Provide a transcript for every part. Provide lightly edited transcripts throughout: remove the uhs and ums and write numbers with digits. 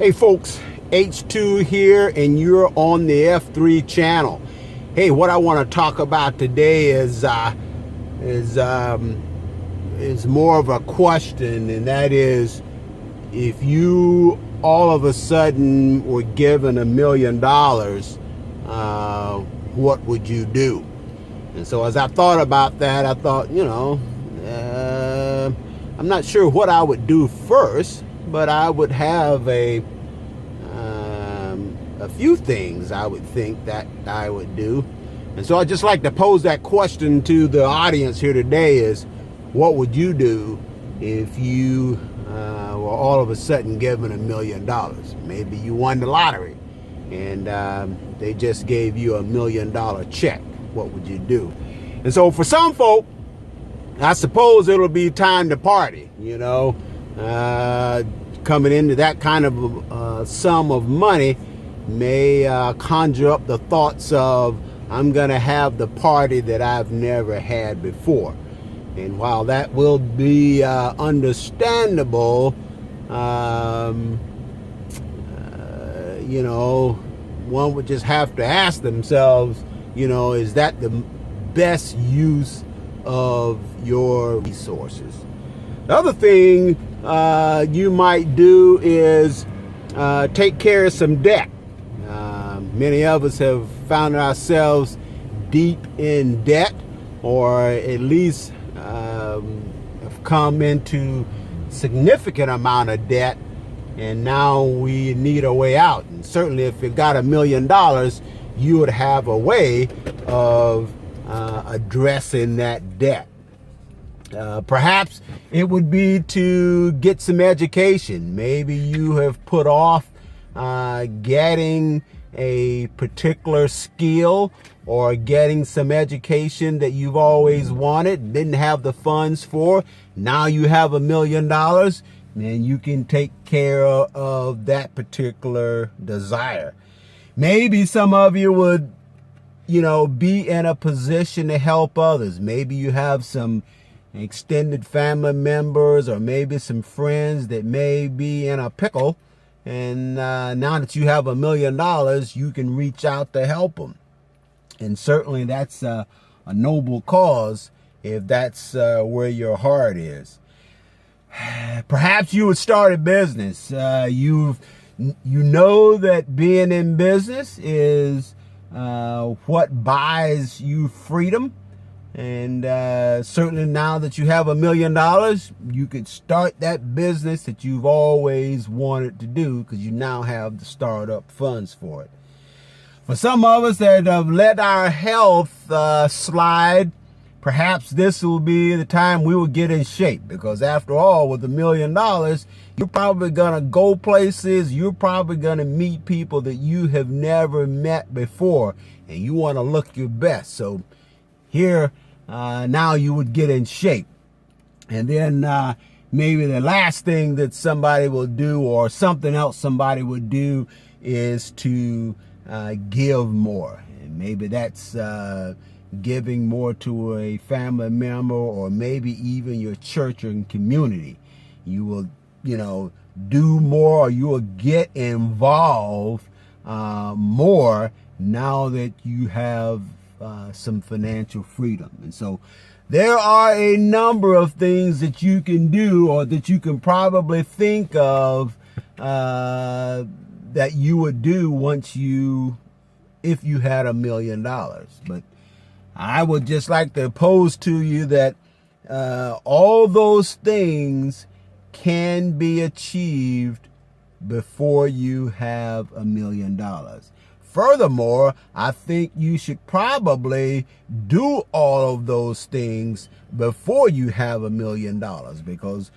Hey folks, H2 here, and you're on the F3 channel. Hey, what I want to talk about today is more of a question, and that is, if you all of a sudden were given $1 million, what would you do? And so as I thought about that, I thought, I'm not sure what I would do first, but I would have a few things I would think that I would do. And so I'd just like to pose that question to the audience here today is, what would you do if you were all of a sudden given $1 million? Maybe you won the lottery and they just gave you $1 million check. What would you do? And so for some folk, I suppose it'll be time to party, coming into that kind of sum of money may conjure up the thoughts of, I'm going to have the party that I've never had before. And while that will be understandable, one would just have to ask themselves, is that the best use of your resources? The other thing you might do is take care of some debt. Many of us have found ourselves deep in debt, or at least have come into significant amount of debt, and now we need a way out. And certainly if you got $1 million, you would have a way of addressing that debt. Perhaps it would be to get some education. Maybe you have put off getting a particular skill or getting some education that you've always wanted, didn't have the funds for. Now you have $1 million, and you can take care of that particular desire. Maybe some of you would, be in a position to help others. Maybe you have some extended family members or maybe some friends that may be in a pickle. And now that you have $1 million, you can reach out to help them. And certainly that's a noble cause if that's where your heart is. Perhaps you would start a business. You know that being in business is what buys you freedom. And certainly now that you have $1 million, you could start that business that you've always wanted to do, because you now have the startup funds for it. For some of us that have let our health slide, perhaps this will be the time we will get in shape, because after all, with $1 million, you're probably going to go places. You're probably going to meet people that you have never met before, and you want to look your best. So here, now you would get in shape. And then maybe the last thing that somebody will do, or something else somebody would do, is to give more. And maybe that's giving more to a family member, or maybe even your church and community. You will, do more, or you will get involved more now that you have some financial freedom. And so there are a number of things that you can do, or that you can probably think of that you would do if you had $1 million. But I would just like to pose to you that all those things can be achieved before you have $1 million. Furthermore, I think you should probably do all of those things before you have $1 million, because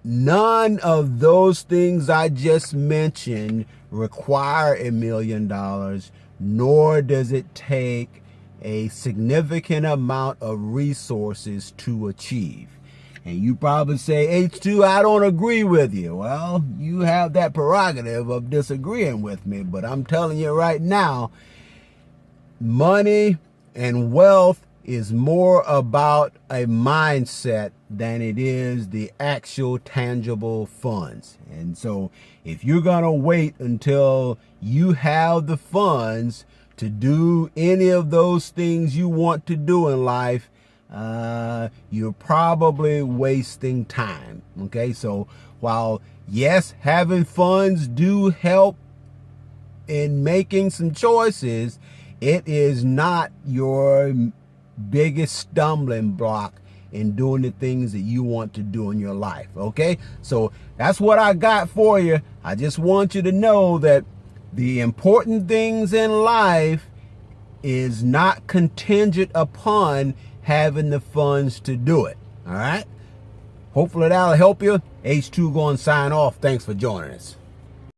none of those things I just mentioned require $1 million, nor does it take a significant amount of resources to achieve. And you probably say, H2, I don't agree with you. Well, you have that prerogative of disagreeing with me, but I'm telling you right now, money and wealth is more about a mindset than it is the actual tangible funds. And so if you're going to wait until you have the funds to do any of those things you want to do in life, you're probably wasting time. Okay, so while yes, having funds do help in making some choices, it is not your biggest stumbling block in doing the things that you want to do in your life. Okay, so that's what I got for you. I just want you to know that the important things in life is not contingent upon having the funds to do it. All right, hopefully that'll help you. H2 going to sign off. Thanks for joining us.